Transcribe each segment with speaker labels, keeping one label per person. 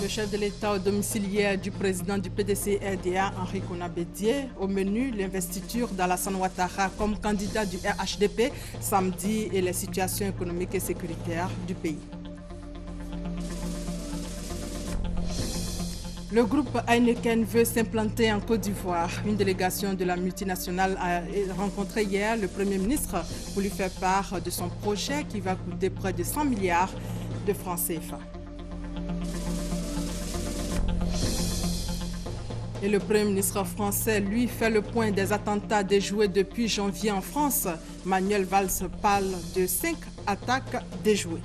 Speaker 1: Le chef de l'État au domiciliaire du président du PDC-RDA, Henri Konan Bédié. Au menu, l'investiture d'Alassane Ouattara comme candidat du RHDP samedi et les situations économiques et sécuritaires du pays. Le groupe Heineken veut s'implanter en Côte d'Ivoire. Une délégation de la multinationale a rencontré hier le Premier ministre pour lui faire part de son projet qui va coûter près de 100 milliards de francs CFA. Et le Premier ministre français, lui, fait le point des attentats déjoués depuis janvier en France. Manuel Valls parle de 5 attaques déjouées.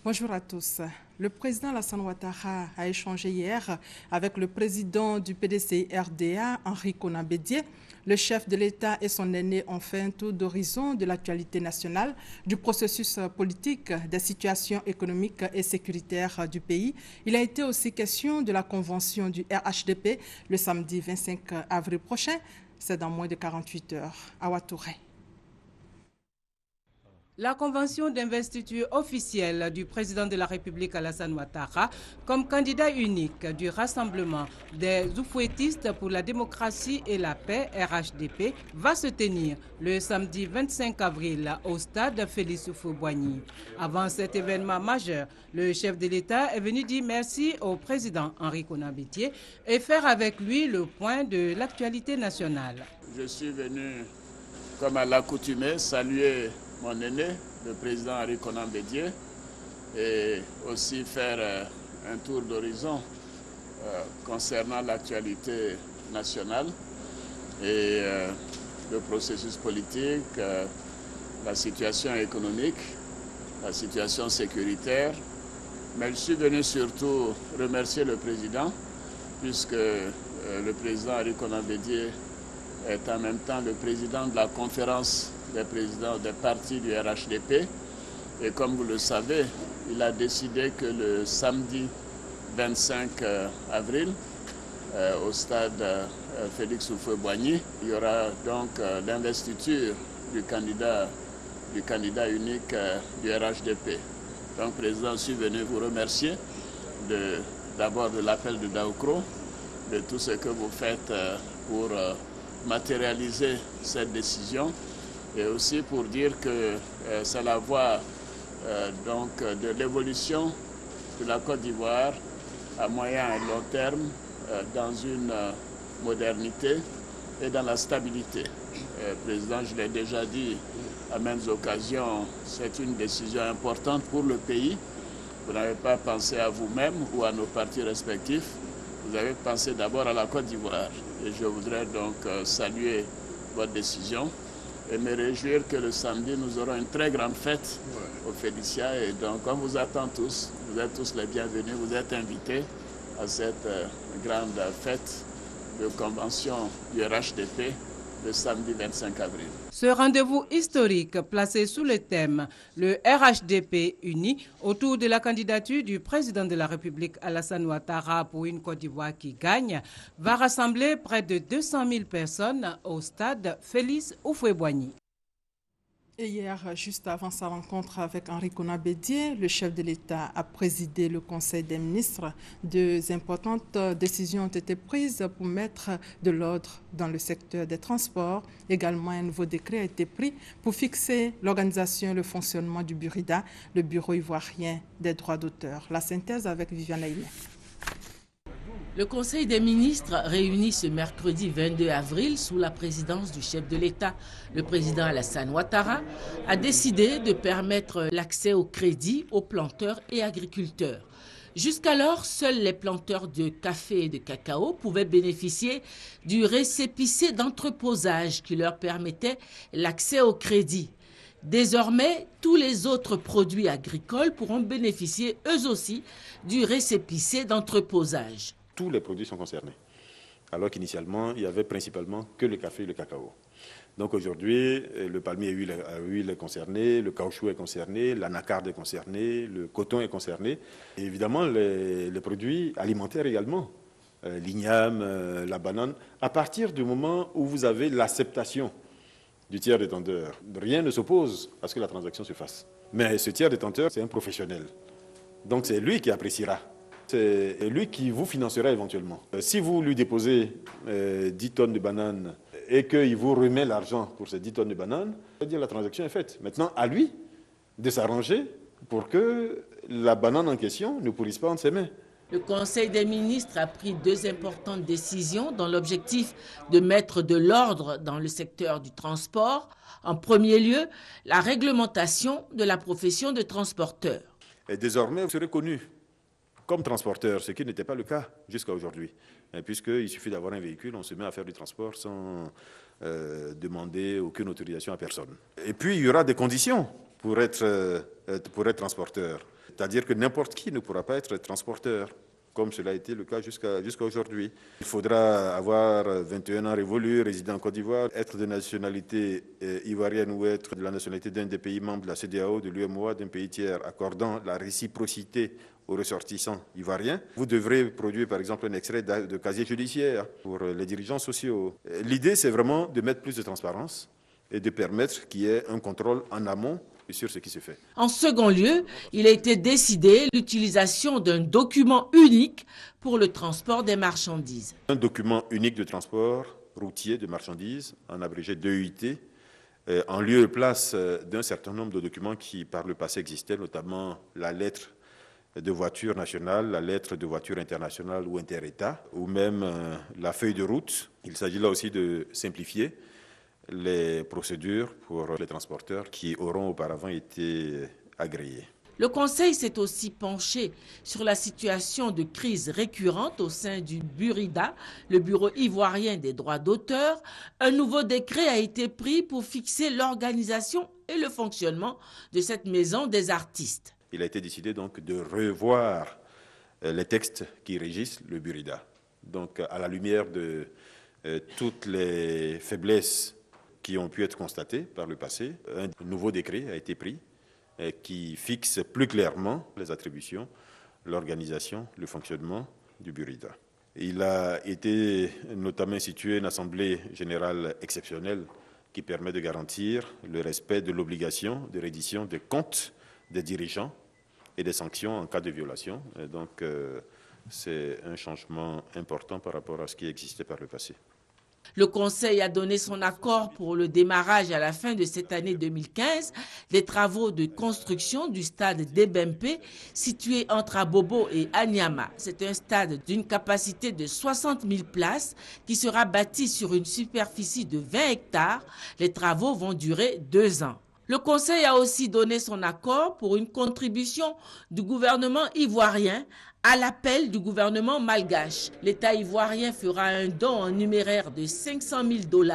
Speaker 1: Bonjour à tous. Le président Alassane Ouattara a échangé hier avec le président du PDC-RDA, Henri Konan Bédié. Le chef de l'État et son aîné ont fait un tour d'horizon de l'actualité nationale, du processus politique, des situations économiques et sécuritaires du pays. Il a été aussi question de la convention du RHDP le samedi 25 avril prochain. C'est dans moins de 48 heures à Ouattouré.
Speaker 2: La convention d'investiture officielle du président de la République Alassane Ouattara comme candidat unique du Rassemblement des Oufouettistes pour la démocratie et la paix RHDP va se tenir le samedi 25 avril au stade Félix Houphouët-Boigny. Avant cet événement majeur, le chef de l'État est venu dire merci au président Henri Konan Bédié et faire avec lui le point de l'actualité nationale.
Speaker 3: Je suis venu, comme à l'accoutumée, saluer mon aîné, le président Henri Konan Bédié, et aussi faire un tour d'horizon concernant l'actualité nationale et le processus politique, la situation économique, la situation sécuritaire. Mais je suis venu surtout remercier le président, puisque le président Henri Konan Bédié est en même temps le président de la conférence des présidents des partis du RHDP. Et comme vous le savez, il a décidé que le samedi 25 avril, au stade Félix Houphouët-Boigny, il y aura donc l'investiture du candidat unique du RHDP. Donc, Président, je suis venu vous remercier d'abord de l'appel de Daoukro, de tout ce que vous faites pour matérialiser cette décision, et aussi pour dire que c'est la voie donc, de l'évolution de la Côte d'Ivoire à moyen et long terme dans une modernité et dans la stabilité. Président, je l'ai déjà dit à maintes occasions, c'est une décision importante pour le pays. Vous n'avez pas pensé à vous-même ou à nos partis respectifs, vous avez pensé d'abord à la Côte d'Ivoire. Et je voudrais donc saluer votre décision et me réjouir que le samedi, nous aurons une très grande fête au Félicia. Et donc, on vous attend tous, vous êtes tous les bienvenus, vous êtes invités à cette grande fête de convention du RHDP le samedi 25 avril.
Speaker 2: Ce rendez-vous historique placé sous le thème « Le RHDP uni » autour de la candidature du président de la République Alassane Ouattara pour une Côte d'Ivoire qui gagne va rassembler près de 200 000 personnes au stade Félix Houphouët-Boigny.
Speaker 1: Et hier, juste avant sa rencontre avec Henri Konan Bédié, le chef de l'État a présidé le Conseil des ministres. Deux importantes décisions ont été prises pour mettre de l'ordre dans le secteur des transports. Également, un nouveau décret a été pris pour fixer l'organisation et le fonctionnement du BURIDA, le Bureau ivoirien des droits d'auteur. La synthèse avec Viviane Aïmé.
Speaker 4: Le Conseil des ministres, réuni ce mercredi 22 avril sous la présidence du chef de l'État, le président Alassane Ouattara, a décidé de permettre l'accès au crédit aux planteurs et agriculteurs. Jusqu'alors, seuls les planteurs de café et de cacao pouvaient bénéficier du récépissé d'entreposage qui leur permettait l'accès au crédit. Désormais, tous les autres produits agricoles pourront bénéficier eux aussi du récépissé d'entreposage.
Speaker 5: Tous les produits sont concernés, alors qu'initialement, il y avait principalement que le café et le cacao. Donc aujourd'hui, le palmier à huile est concerné, le caoutchouc est concerné, l'anacarde est concerné, le coton est concerné. Et évidemment, les produits alimentaires également, l'igname, la banane, à partir du moment où vous avez l'acceptation du tiers détenteur, rien ne s'oppose à ce que la transaction se fasse. Mais ce tiers détenteur, c'est un professionnel. Donc c'est lui qui appréciera. C'est lui qui vous financera éventuellement. Si vous lui déposez 10 tonnes de bananes et qu'il vous remet l'argent pour ces 10 tonnes de bananes, ça veut dire la transaction est faite. Maintenant, à lui de s'arranger pour que la banane en question ne pourrisse pas entre ses mains.
Speaker 4: Le Conseil des ministres a pris 2 importantes décisions dans l'objectif de mettre de l'ordre dans le secteur du transport. En premier lieu, la réglementation de la profession de transporteur.
Speaker 5: Et désormais, vous serez connu comme transporteur, ce qui n'était pas le cas jusqu'à aujourd'hui. Puisqu'il suffit d'avoir un véhicule, on se met à faire du transport sans demander aucune autorisation à personne. Et puis, il y aura des conditions pour être transporteur. C'est-à-dire que n'importe qui ne pourra pas être transporteur, comme cela a été le cas jusqu'à aujourd'hui. Il faudra avoir 21 ans révolus, résider en Côte d'Ivoire, être de nationalité ivoirienne ou être de la nationalité d'un des pays membres de la CEDEAO, de l'UEMOA, d'un pays tiers accordant la réciprocité aux ressortissants ivoiriens. Vous devrez produire par exemple un extrait de casier judiciaire pour les dirigeants sociaux. L'idée, c'est vraiment de mettre plus de transparence et de permettre qu'il y ait un contrôle en amont sur ce qui se fait.
Speaker 4: En second lieu, il a été décidé l'utilisation d'un document unique pour le transport des marchandises.
Speaker 5: Un document unique de transport routier de marchandises, en abrégé DEIT, en lieu et place d'un certain nombre de documents qui par le passé existaient, notamment la lettre de voiture nationale, la lettre de voiture internationale ou inter-État, ou même la feuille de route. Il s'agit là aussi de simplifier les procédures pour les transporteurs qui auront auparavant été agréés.
Speaker 4: Le Conseil s'est aussi penché sur la situation de crise récurrente au sein du BURIDA, le Bureau ivoirien des droits d'auteur. Un nouveau décret a été pris pour fixer l'organisation et le fonctionnement de cette maison des artistes.
Speaker 5: Il a été décidé donc de revoir les textes qui régissent le BURIDA. Donc à la lumière de toutes les faiblesses qui ont pu être constatées par le passé, un nouveau décret a été pris qui fixe plus clairement les attributions, l'organisation, le fonctionnement du BURIDA. Il a été notamment institué une assemblée générale exceptionnelle qui permet de garantir le respect de l'obligation de reddition des comptes des dirigeants et des sanctions en cas de violation. Et donc, c'est un changement important par rapport à ce qui existait par le passé.
Speaker 4: Le Conseil a donné son accord pour le démarrage à la fin de cette année 2015 des travaux de construction du stade d'Ebempe situé entre Abobo et Anyama. C'est un stade d'une capacité de 60 000 places qui sera bâti sur une superficie de 20 hectares. Les travaux vont durer 2 ans. Le Conseil a aussi donné son accord pour une contribution du gouvernement ivoirien à l'appel du gouvernement malgache. L'État ivoirien fera un don en numéraire de 500 000 $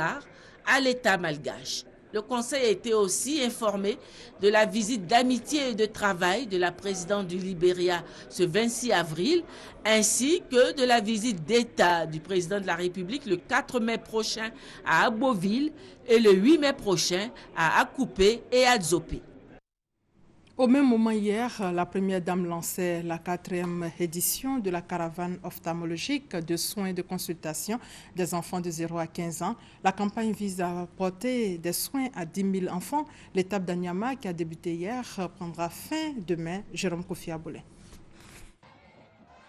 Speaker 4: à l'État malgache. Le Conseil a été aussi informé de la visite d'amitié et de travail de la présidente du Libéria ce 26 avril, ainsi que de la visite d'État du président de la République le 4 mai prochain à Aboville et le 8 mai prochain à Akupé et à Dzopé.
Speaker 1: Au même moment hier, la première dame lançait la 4e édition de la caravane ophtalmologique de soins et de consultation des enfants de 0 à 15 ans. La campagne vise à apporter des soins à 10 000 enfants. L'étape d'Anyama, qui a débuté hier, prendra fin demain. Jérôme Kofi Aboulé.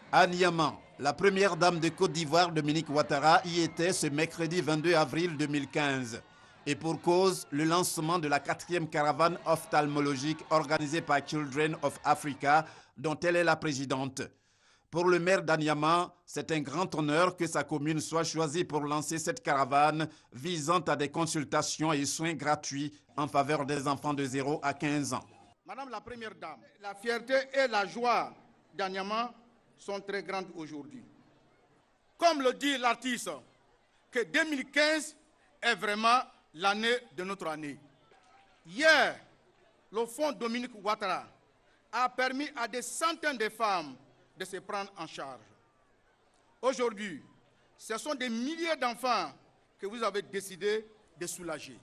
Speaker 6: À Niamey, la première dame de Côte d'Ivoire, Dominique Ouattara, y était ce mercredi 22 avril 2015. Et pour cause, le lancement de la 4e caravane ophtalmologique organisée par Children of Africa, dont elle est la présidente. Pour le maire d'Anyama, c'est un grand honneur que sa commune soit choisie pour lancer cette caravane visant à des consultations et soins gratuits en faveur des enfants de 0 à 15 ans.
Speaker 7: Madame la Première Dame, la fierté et la joie d'Anyama sont très grandes aujourd'hui. Comme le dit l'artiste, que 2015 est vraiment l'année de notre année. Hier, le fonds Dominique Ouattara a permis à des centaines de femmes de se prendre en charge. Aujourd'hui, ce sont des milliers d'enfants que vous avez décidé de soulager.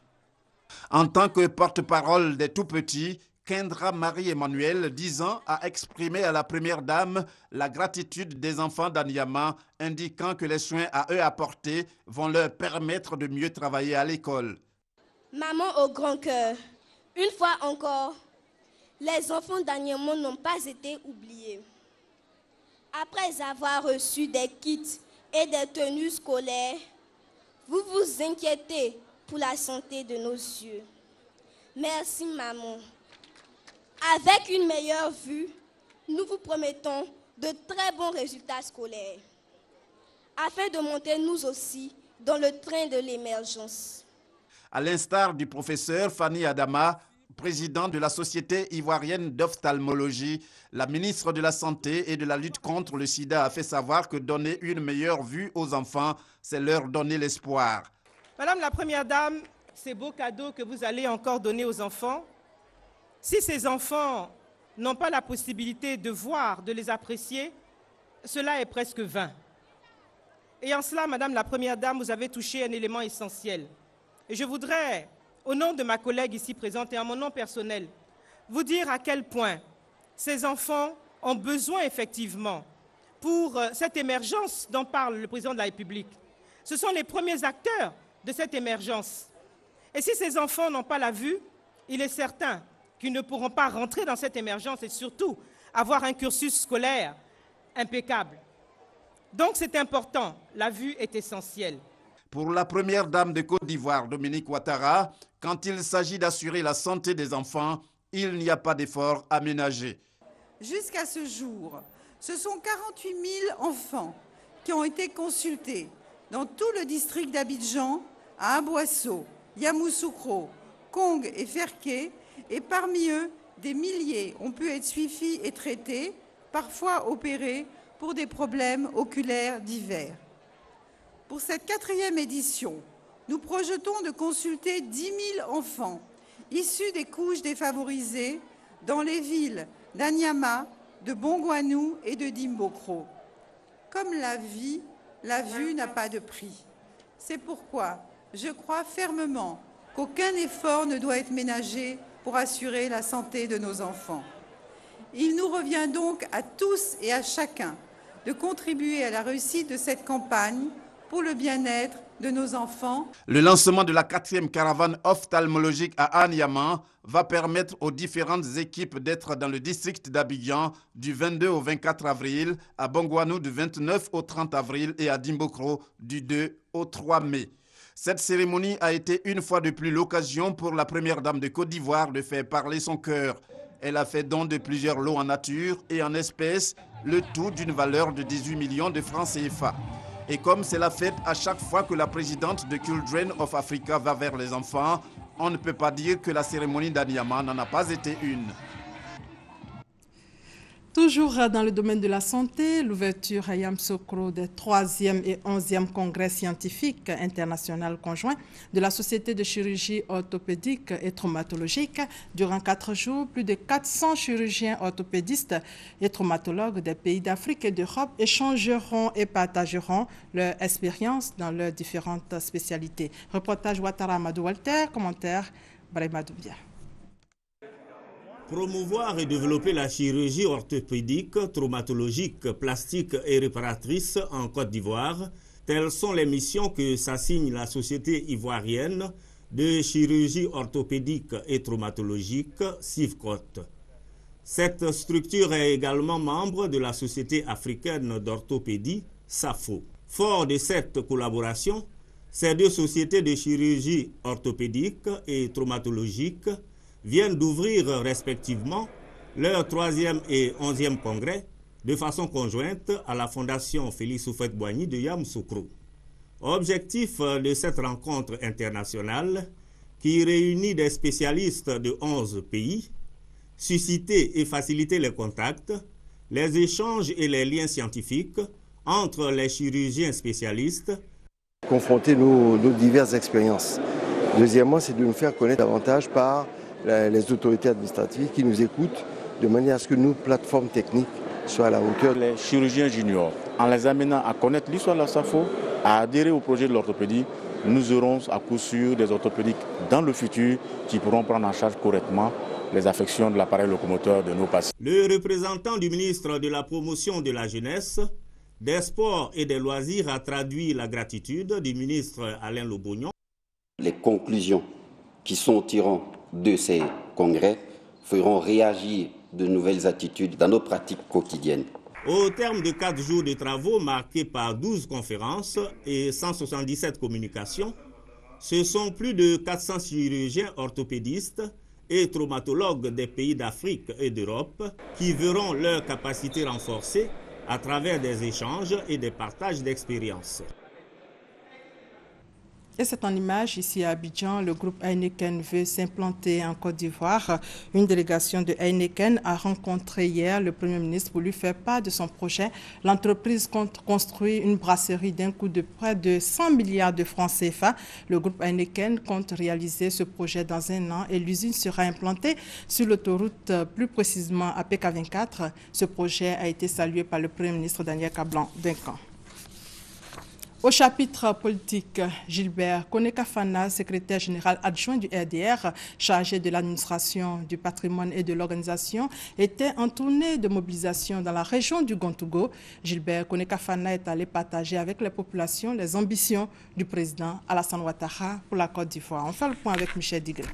Speaker 6: En tant que porte-parole des tout-petits, Kendra Marie-Emmanuel, 10 ans, a exprimé à la Première Dame la gratitude des enfants d'Anyama, indiquant que les soins à eux apportés vont leur permettre de mieux travailler à l'école.
Speaker 8: Maman au grand cœur, une fois encore, les enfants d'Aniamon n'ont pas été oubliés. Après avoir reçu des kits et des tenues scolaires, vous vous inquiétez pour la santé de nos yeux. Merci maman. Avec une meilleure vue, nous vous promettons de très bons résultats scolaires, afin de monter nous aussi dans le train de l'émergence.
Speaker 6: À l'instar du professeur Fanny Adama, président de la Société ivoirienne d'ophtalmologie, la ministre de la Santé et de la lutte contre le sida a fait savoir que donner une meilleure vue aux enfants, c'est leur donner l'espoir.
Speaker 9: Madame la Première Dame, ces beaux cadeaux que vous allez encore donner aux enfants, si ces enfants n'ont pas la possibilité de voir, de les apprécier, cela est presque vain. Et en cela, Madame la Première Dame, vous avez touché un élément essentiel. Et je voudrais, au nom de ma collègue ici présente et en mon nom personnel, vous dire à quel point ces enfants ont besoin effectivement pour cette émergence dont parle le président de la République. Ce sont les premiers acteurs de cette émergence. Et si ces enfants n'ont pas la vue, il est certain qu'ils ne pourront pas rentrer dans cette émergence et surtout avoir un cursus scolaire impeccable. Donc c'est important, la vue est essentielle.
Speaker 6: Pour la première dame de Côte d'Ivoire, Dominique Ouattara, quand il s'agit d'assurer la santé des enfants, il n'y a pas d'effort à ménager.
Speaker 10: Jusqu'à ce jour, ce sont 48 000 enfants qui ont été consultés dans tout le district d'Abidjan, à Aboissau, Yamoussoukro, Kong et Ferké, et parmi eux, des milliers ont pu être suivis et traités, parfois opérés pour des problèmes oculaires divers. Pour cette 4e édition, nous projetons de consulter 10 000 enfants issus des couches défavorisées dans les villes d'Anyama, de Bongouanou et de Dimbokro. Comme la vie, la vue n'a pas de prix. C'est pourquoi je crois fermement qu'aucun effort ne doit être ménagé pour assurer la santé de nos enfants. Il nous revient donc à tous et à chacun de contribuer à la réussite de cette campagne pour le bien-être de nos enfants.
Speaker 6: Le lancement de la 4e caravane ophtalmologique à Anyama va permettre aux différentes équipes d'être dans le district d'Abidjan du 22 au 24 avril, à Bongouanou du 29 au 30 avril et à Dimbokro du 2 au 3 mai. Cette cérémonie a été une fois de plus l'occasion pour la première dame de Côte d'Ivoire de faire parler son cœur. Elle a fait don de plusieurs lots en nature et en espèces, le tout d'une valeur de 18 millions de francs CFA. Et comme c'est la fête à chaque fois que la présidente de Children of Africa va vers les enfants, on ne peut pas dire que la cérémonie d'Anyama n'en a pas été une.
Speaker 1: Toujours dans le domaine de la santé, l'ouverture à Yamoussoukro des 3e et 11e congrès scientifiques international conjoints de la Société de chirurgie orthopédique et traumatologique. Durant 4 jours, plus de 400 chirurgiens orthopédistes et traumatologues des pays d'Afrique et d'Europe échangeront et partageront leur expérience dans leurs différentes spécialités. Reportage Ouattara Amadou Walter, commentaire Brahima Doubia.
Speaker 11: Promouvoir et développer la chirurgie orthopédique, traumatologique, plastique et réparatrice en Côte d'Ivoire, telles sont les missions que s'assigne la Société ivoirienne de chirurgie orthopédique et traumatologique, SIVCOT. Cette structure est également membre de la Société africaine d'orthopédie, SAFO. Fort de cette collaboration, ces deux sociétés de chirurgie orthopédique et traumatologique viennent d'ouvrir respectivement leur 3e et 11e congrès de façon conjointe à la Fondation Félix Houphouët-Boigny de Yamoussoukro. Objectif de cette rencontre internationale qui réunit des spécialistes de 11 pays, susciter et faciliter les contacts, les échanges et les liens scientifiques entre les chirurgiens spécialistes.
Speaker 12: Confronter nos diverses expériences. Deuxièmement, c'est de nous faire connaître davantage par les autorités administratives qui nous écoutent de manière à ce que nos plateformes techniques soient à la hauteur.
Speaker 13: Les chirurgiens juniors, en les amenant à connaître l'histoire de la SAFO, à adhérer au projet de l'orthopédie, nous aurons à coup sûr des orthopédiques dans le futur qui pourront prendre en charge correctement les affections de l'appareil locomoteur de nos patients.
Speaker 11: Le représentant du ministre de la Promotion de la Jeunesse, des Sports et des Loisirs a traduit la gratitude du ministre Alain Lobognon.
Speaker 14: Les conclusions qui sont tirées de ces congrès feront réagir de nouvelles attitudes dans nos pratiques quotidiennes.
Speaker 11: Au terme de 4 jours de travaux marqués par 12 conférences et 177 communications, ce sont plus de 400 chirurgiens orthopédistes et traumatologues des pays d'Afrique et d'Europe qui verront leur capacité renforcée à travers des échanges et des partages d'expériences.
Speaker 1: Et c'est en image ici à Abidjan, le groupe Heineken veut s'implanter en Côte d'Ivoire. Une délégation de Heineken a rencontré hier le Premier ministre pour lui faire part de son projet. L'entreprise compte construire une brasserie d'un coût de près de 100 milliards de francs CFA. Le groupe Heineken compte réaliser ce projet dans 1 an et l'usine sera implantée sur l'autoroute, plus précisément à PK24. Ce projet a été salué par le Premier ministre Daniel Kablan-Duncan. Au chapitre politique, Gilbert Koneka-Fana, secrétaire général adjoint du RDR, chargé de l'administration du patrimoine et de l'organisation, était en tournée de mobilisation dans la région du Gontougo. Gilbert Koneka-Fana est allé partager avec les populations les ambitions du président Alassane Ouattara pour la Côte d'Ivoire. On fait le point avec Michel Digré.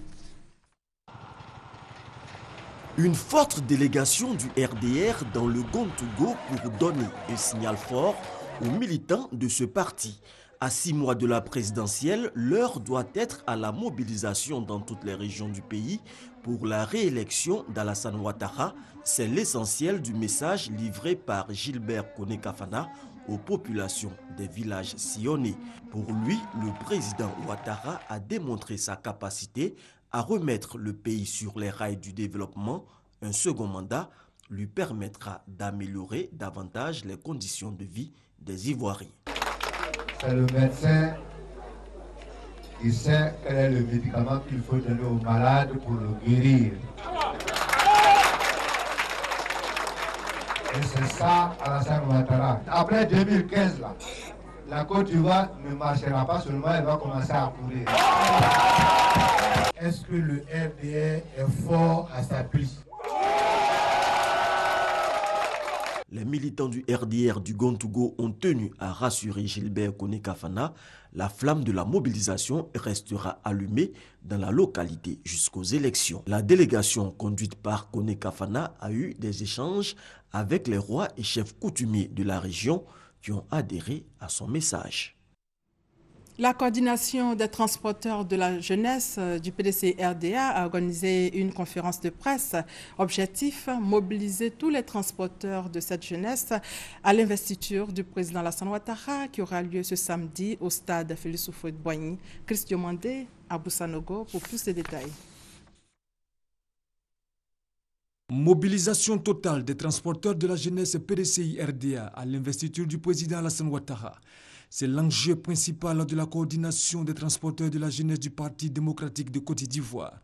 Speaker 15: Une forte délégation du RDR dans le Gontougo pour donner un signal fort aux militants de ce parti. À 6 mois de la présidentielle, l'heure doit être à la mobilisation dans toutes les régions du pays pour la réélection d'Alassane Ouattara. C'est l'essentiel du message livré par Gilbert Koneka-Fana aux populations des villages sillonnés. Pour lui, le président Ouattara a démontré sa capacité à remettre le pays sur les rails du développement. Un second mandat lui permettra d'améliorer davantage les conditions de vie des Ivoiriens.
Speaker 16: C'est le médecin qui sait quel est le médicament qu'il faut donner au malade pour le guérir. Et c'est ça Alassane Ouattara. Après 2015, là, la Côte d'Ivoire ne marchera pas seulement, elle va commencer à courir. Est-ce que le RDR est fort à sa piste?
Speaker 15: Les militants du RDR du Gontougo ont tenu à rassurer Gilbert Koneka-Fana. La flamme de la mobilisation restera allumée dans la localité jusqu'aux élections. La délégation conduite par Koneka-Fana a eu des échanges avec les rois et chefs coutumiers de la région qui ont adhéré à son message.
Speaker 1: La coordination des transporteurs de la jeunesse du PDC-RDA a organisé une conférence de presse. Objectif, mobiliser tous les transporteurs de cette jeunesse à l'investiture du président Alassane Ouattara qui aura lieu ce samedi au stade Félix Houphouët-Boigny. Christian Mandé, Abou Sanogo pour plus de détails.
Speaker 17: Mobilisation totale des transporteurs de la jeunesse PDCI-RDA à l'investiture du président Alassane Ouattara. C'est l'enjeu principal de la coordination des transporteurs de la jeunesse du Parti démocratique de Côte d'Ivoire.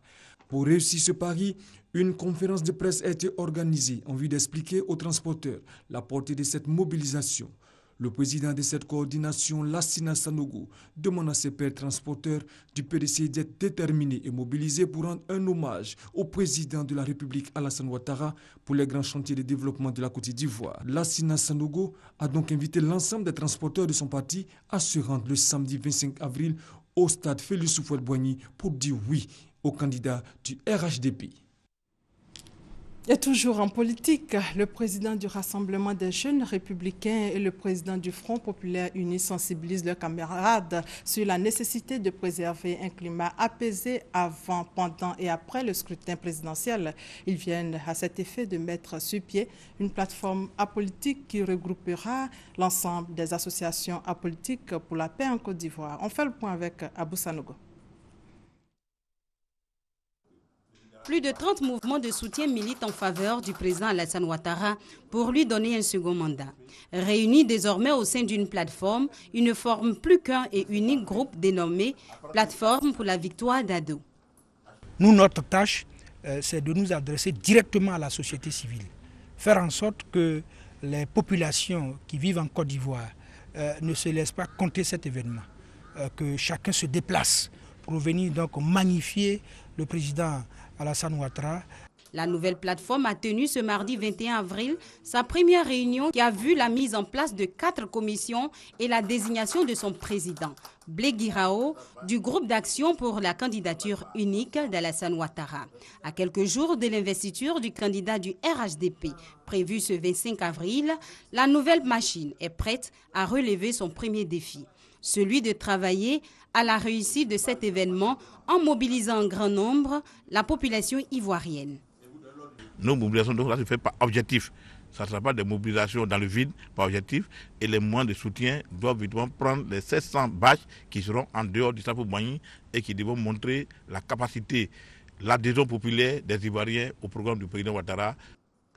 Speaker 17: Pour réussir ce pari, une conférence de presse a été organisée en vue d'expliquer aux transporteurs la portée de cette mobilisation. Le président de cette coordination, Lassina Sanogo, demande à ses pairs transporteurs du PDC d'être déterminés et mobilisés pour rendre un hommage au président de la République Alassane Ouattara pour les grands chantiers de développement de la Côte d'Ivoire. Lassina Sanogo a donc invité l'ensemble des transporteurs de son parti à se rendre le samedi 25 avril au stade Félix Houphouët-Boigny pour dire oui au candidat du RHDP.
Speaker 1: Et toujours en politique, le président du Rassemblement des jeunes républicains et le président du Front populaire uni sensibilisent leurs camarades sur la nécessité de préserver un climat apaisé avant, pendant et après le scrutin présidentiel. Ils viennent à cet effet de mettre sur pied une plateforme apolitique qui regroupera l'ensemble des associations apolitiques pour la paix en Côte d'Ivoire. On fait le point avec Abou Sanogo.
Speaker 18: Plus de 30 mouvements de soutien militent en faveur du président Alassane Ouattara pour lui donner un second mandat. Réunis désormais au sein d'une plateforme, ils ne forment plus qu'un et unique groupe dénommé Plateforme pour la victoire d'Ado.
Speaker 19: Nous, notre tâche, c'est de nous adresser directement à la société civile. Faire en sorte que les populations qui vivent en Côte d'Ivoire ne se laissent pas compter cet événement. Que chacun se déplace pour venir donc magnifier le président Alassane Ouattara.
Speaker 18: La nouvelle plateforme a tenu ce mardi 21 avril sa première réunion qui a vu la mise en place de 4 commissions et la désignation de son président, Blé Guiraot, du groupe d'action pour la candidature unique d'Alassane Ouattara. À quelques jours de l'investiture du candidat du RHDP, prévu ce 25 avril, la nouvelle machine est prête à relever son premier défi, celui de travailler à la réussite de cet événement en mobilisant en grand nombre la population ivoirienne.
Speaker 20: Nos mobilisations donc, là, se fait par objectif. Ça ne sera pas des mobilisations dans le vide, par objectif. Et les moyens de soutien doivent évidemment prendre les 700 bâches qui seront en dehors du Safou Boigny et qui devront montrer la capacité, l'adhésion populaire des Ivoiriens au programme du président Ouattara.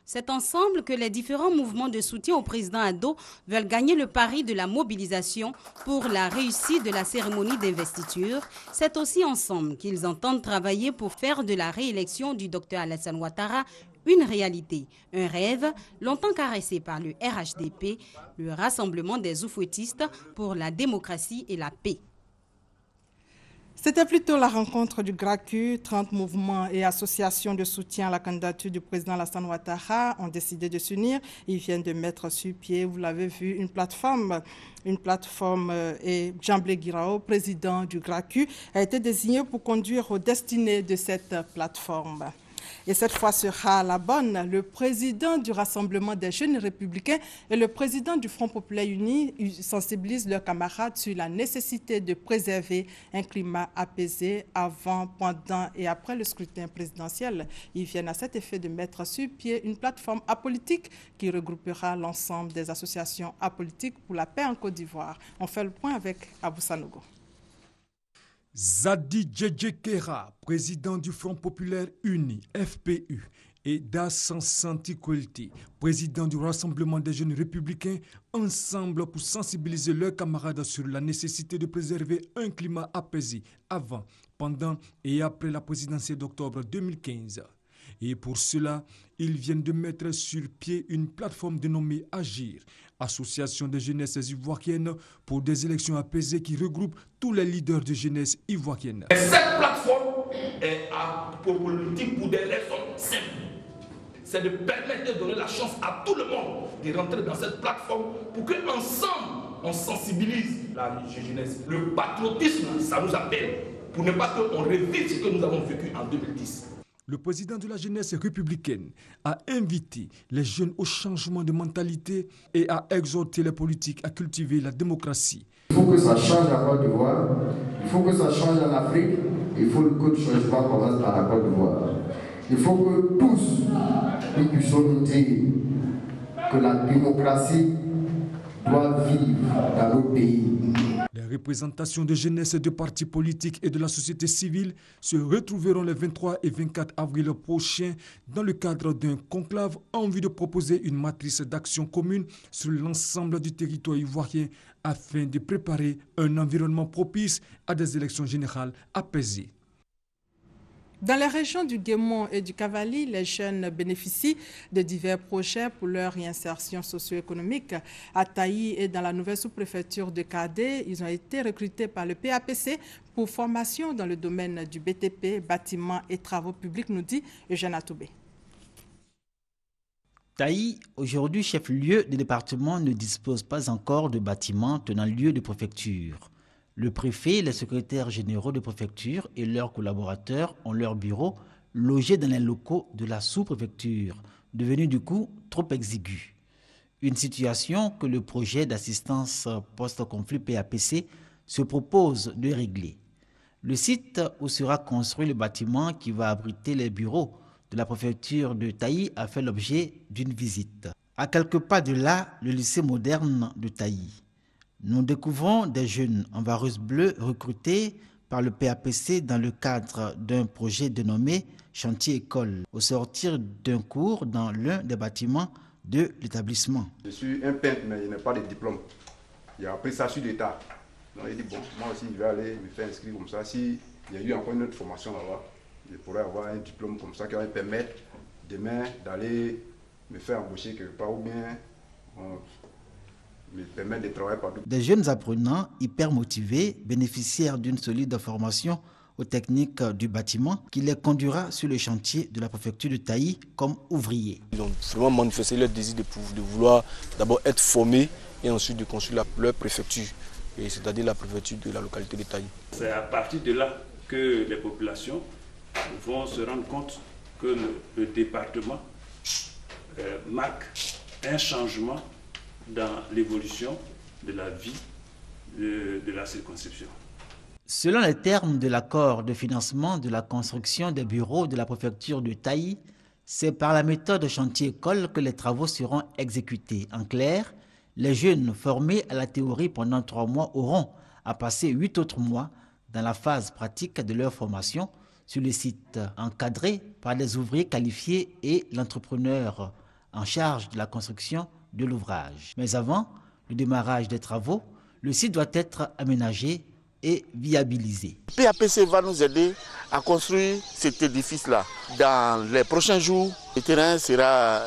Speaker 18: C'est ensemble que les différents mouvements de soutien au président Ado veulent gagner le pari de la mobilisation pour la réussite de la cérémonie d'investiture. C'est aussi ensemble qu'ils entendent travailler pour faire de la réélection du Dr Alassane Ouattara une réalité, un rêve longtemps caressé par le RHDP, le Rassemblement des oufouettistes pour la démocratie et la paix.
Speaker 1: C'était plutôt la rencontre du GRACU. 30 mouvements et associations de soutien à la candidature du président Alassane Ouattara ont décidé de s'unir. Ils viennent de mettre sur pied, vous l'avez vu, une plateforme et Jean-Blé Guiraot, président du GRACU, a été désigné pour conduire aux destinées de cette plateforme. Et cette fois sera la bonne. Le président du Rassemblement des jeunes républicains et le président du Front populaire uni sensibilisent leurs camarades sur la nécessité de préserver un climat apaisé avant, pendant et après le scrutin présidentiel. Ils viennent à cet effet de mettre sur pied une plateforme apolitique qui regroupera l'ensemble des associations apolitiques pour la paix en Côte d'Ivoire. On fait le point avec Abou Sanogo.
Speaker 17: Zadi Djedjekera, président du Front populaire uni, FPU, et Dassan Santi Kwelti, président du Rassemblement des jeunes républicains, ensemble pour sensibiliser leurs camarades sur la nécessité de préserver un climat apaisé avant, pendant et après la présidentielle d'octobre 2015. Et pour cela, ils viennent de mettre sur pied une plateforme dénommée Agir, association de jeunesse ivoirienne pour des élections apaisées qui regroupe tous les leaders de jeunesse ivoirienne.
Speaker 21: Et cette plateforme est politique pour des raisons simples. C'est de permettre de donner la chance à tout le monde de rentrer dans cette plateforme pour qu'ensemble, on sensibilise la jeunesse. Le patriotisme, ça nous appelle, pour ne pas qu'on revive ce que nous avons vécu en 2010.
Speaker 17: Le président de la jeunesse républicaine a invité les jeunes au changement de mentalité et a exhorté les politiques à cultiver la démocratie.
Speaker 22: Il faut que ça change à Côte d'Ivoire, il faut que ça change en Afrique, il faut que le changement commence par la Côte d'Ivoire. Il faut que tous nous puissions nous dire que la démocratie doit vivre dans nos pays.
Speaker 17: Les représentations de jeunesse de partis politiques et de la société civile se retrouveront les 23 et 24 avril prochains dans le cadre d'un conclave en vue de proposer une matrice d'action commune sur l'ensemble du territoire ivoirien afin de préparer un environnement propice à des élections générales apaisées.
Speaker 1: Dans les régions du Guémon et du Cavali, les jeunes bénéficient de divers projets pour leur réinsertion socio-économique. À Taï et dans la nouvelle sous-préfecture de Kadé, ils ont été recrutés par le PAPC pour formation dans le domaine du BTP, bâtiments et travaux publics, nous dit Eugène Atoubé.
Speaker 23: Taï, aujourd'hui chef-lieu du département, ne dispose pas encore de bâtiments tenant lieu de préfecture. Le préfet, les secrétaires généraux de préfecture et leurs collaborateurs ont leur bureau logé dans les locaux de la sous-préfecture, devenu du coup trop exigu. Une situation que le projet d'assistance post-conflit PAPC se propose de régler. Le site où sera construit le bâtiment qui va abriter les bureaux de la préfecture de Taï a fait l'objet d'une visite. À quelques pas de là, le lycée moderne de Taï. Nous découvrons des jeunes en vareuse bleue recrutés par le PAPC dans le cadre d'un projet dénommé Chantier École, au sortir d'un cours dans l'un des bâtiments de l'établissement.
Speaker 24: Je suis un peintre, mais je n'ai pas de diplôme. J'ai appris ça sur l'État. Donc il dit, bon, moi aussi je vais aller me faire inscrire comme ça. S'il y a eu encore une autre formation là-bas, je pourrais avoir un diplôme comme ça qui va me permettre demain d'aller me faire embaucher quelque part ou bien me permettre de travailler partout.
Speaker 23: Des jeunes apprenants hyper motivés, bénéficiaires d'une solide formation, aux techniques du bâtiment qui les conduira sur le chantier de la préfecture de Taï comme ouvriers.
Speaker 2: Ils ont vraiment manifesté leur désir de vouloir d'abord être formés et ensuite de construire leur préfecture, c'est-à-dire la préfecture de la localité de Taï.
Speaker 3: C'est à partir de là que les populations vont se rendre compte que le département marque un changement dans l'évolution de la vie de la circonscription.
Speaker 23: Selon les termes de l'accord de financement de la construction des bureaux de la préfecture de Taï, c'est par la méthode chantier-école que les travaux seront exécutés. En clair, les jeunes formés à la théorie pendant 3 mois auront à passer 8 autres mois dans la phase pratique de leur formation sur le site, encadré par des ouvriers qualifiés et l'entrepreneur en charge de la construction de l'ouvrage. Mais avant le démarrage des travaux, le site doit être aménagé et viabilisé.
Speaker 4: PAPC va nous aider à construire cet édifice-là. Dans les prochains jours, le terrain sera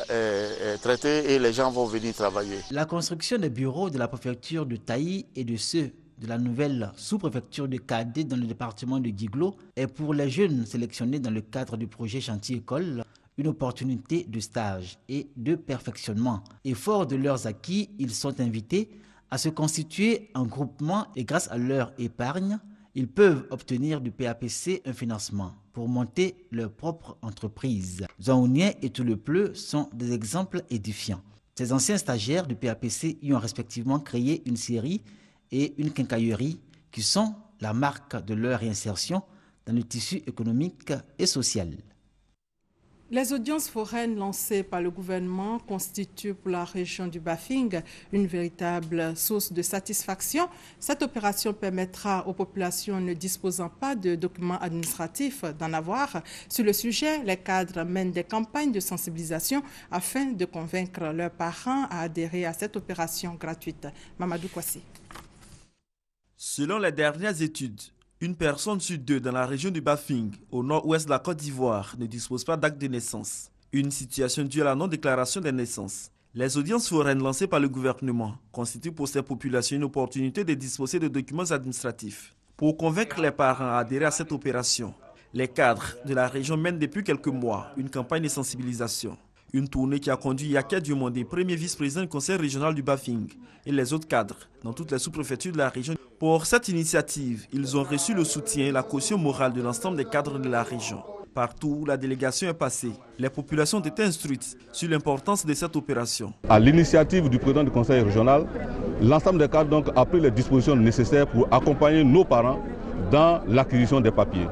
Speaker 4: traité et les gens vont venir travailler.
Speaker 23: La construction des bureaux de la préfecture de Taï et de ceux de la nouvelle sous-préfecture de Kadé dans le département de Guiglo est pour les jeunes sélectionnés dans le cadre du projet chantier-école une opportunité de stage et de perfectionnement. Et fort de leurs acquis, ils sont invités à se constituer en groupement et grâce à leur épargne, ils peuvent obtenir du PAPC un financement pour monter leur propre entreprise. Zhaounien et Toulepleu sont des exemples édifiants. Ces anciens stagiaires du PAPC y ont respectivement créé une série et une quincaillerie qui sont la marque de leur réinsertion dans le tissu économique et social.
Speaker 1: Les audiences foraines lancées par le gouvernement constituent pour la région du Bafing une véritable source de satisfaction. Cette opération permettra aux populations ne disposant pas de documents administratifs d'en avoir. Sur le sujet, les cadres mènent des campagnes de sensibilisation afin de convaincre leurs parents à adhérer à cette opération gratuite. Mamadou Kwasi.
Speaker 5: Selon les dernières études, une personne sur 2 dans la région du Bafing, au nord-ouest de la Côte d'Ivoire, ne dispose pas d'acte de naissance. Une situation due à la non-déclaration des naissances. Les audiences foraines lancées par le gouvernement constituent pour ces populations une opportunité de disposer de documents administratifs. Pour convaincre les parents à adhérer à cette opération, les cadres de la région mènent depuis quelques mois une campagne de sensibilisation. Une tournée qui a conduit Yakia Diomandé, premier vice-président du conseil régional du Bafing, et les autres cadres dans toutes les sous-préfectures de la région. Pour cette initiative, ils ont reçu le soutien et la caution morale de l'ensemble des cadres de la région. Partout où la délégation est passée, les populations ont été instruites sur l'importance de cette opération.
Speaker 25: À l'initiative du président du conseil régional, l'ensemble des cadres donc, a pris les dispositions nécessaires pour accompagner nos parents dans l'acquisition des papiers.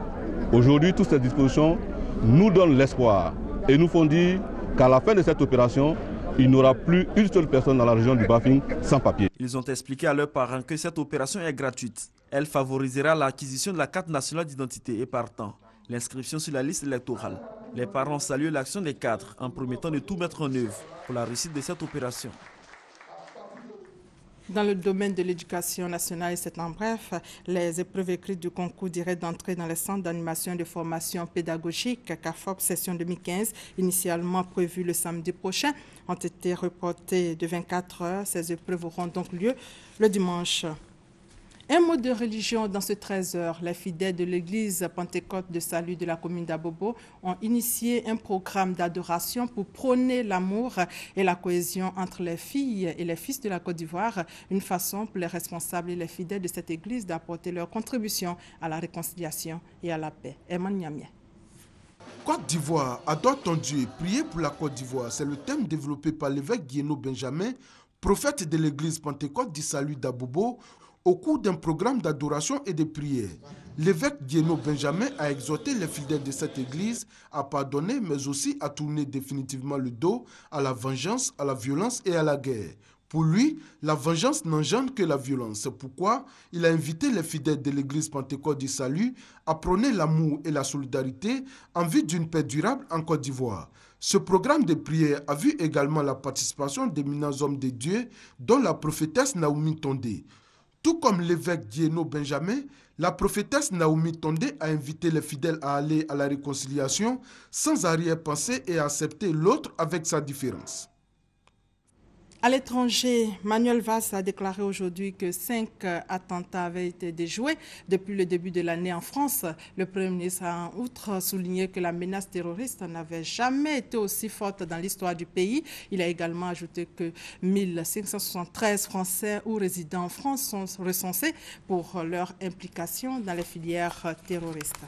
Speaker 25: Aujourd'hui, toutes ces dispositions nous donnent l'espoir et nous font dire qu'à la fin de cette opération, il n'y aura plus une seule personne dans la région du Bafing sans papier.
Speaker 5: Ils ont expliqué à leurs parents que cette opération est gratuite. Elle favorisera l'acquisition de la carte nationale d'identité et partant l'inscription sur la liste électorale. Les parents saluent l'action des cadres en promettant de tout mettre en œuvre pour la réussite de cette opération.
Speaker 1: Dans le domaine de l'éducation nationale, et c'est en bref, les épreuves écrites du concours direct d'entrée dans les centres d'animation et de formation pédagogique CAFOP session 2015, initialement prévues le samedi prochain, ont été reportées de 24 heures. Ces épreuves auront donc lieu le dimanche. Un mot de religion dans ce 13h. Les fidèles de l'église Pentecôte de Salut de la commune d'Abobo ont initié un programme d'adoration pour prôner l'amour et la cohésion entre les filles et les fils de la Côte d'Ivoire. Une façon pour les responsables et les fidèles de cette église d'apporter leur contribution à la réconciliation et à la paix. Eman Niamie.
Speaker 26: Côte d'Ivoire, adore ton Dieu, prier pour la Côte d'Ivoire. C'est le thème développé par l'évêque Guéno Benjamin, prophète de l'église Pentecôte du Salut d'Abobo, au cours d'un programme d'adoration et de prière. L'évêque Guéno Benjamin a exhorté les fidèles de cette église à pardonner, mais aussi à tourner définitivement le dos à la vengeance, à la violence et à la guerre. Pour lui, la vengeance n'engendre que la violence. C'est pourquoi il a invité les fidèles de l'église Pentecôte du Salut à prôner l'amour et la solidarité en vue d'une paix durable en Côte d'Ivoire. Ce programme de prière a vu également la participation d'éminents hommes de Dieu, dont la prophétesse Naomi Tondé. Tout comme l'évêque Guéno Benjamin, la prophétesse Naomi Tondé a invité les fidèles à aller à la réconciliation sans arrière-pensée et à accepter l'autre avec sa différence.
Speaker 1: À l'étranger, Manuel Valls a déclaré aujourd'hui que 5 attentats avaient été déjoués depuis le début de l'année en France. Le Premier ministre a en outre souligné que la menace terroriste n'avait jamais été aussi forte dans l'histoire du pays. Il a également ajouté que 1573 Français ou résidents en France sont recensés pour leur implication dans les filières terroristes.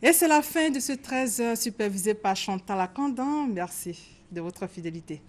Speaker 1: Et c'est la fin de ce 13 supervisé par Chantal Akandan. Merci de votre fidélité.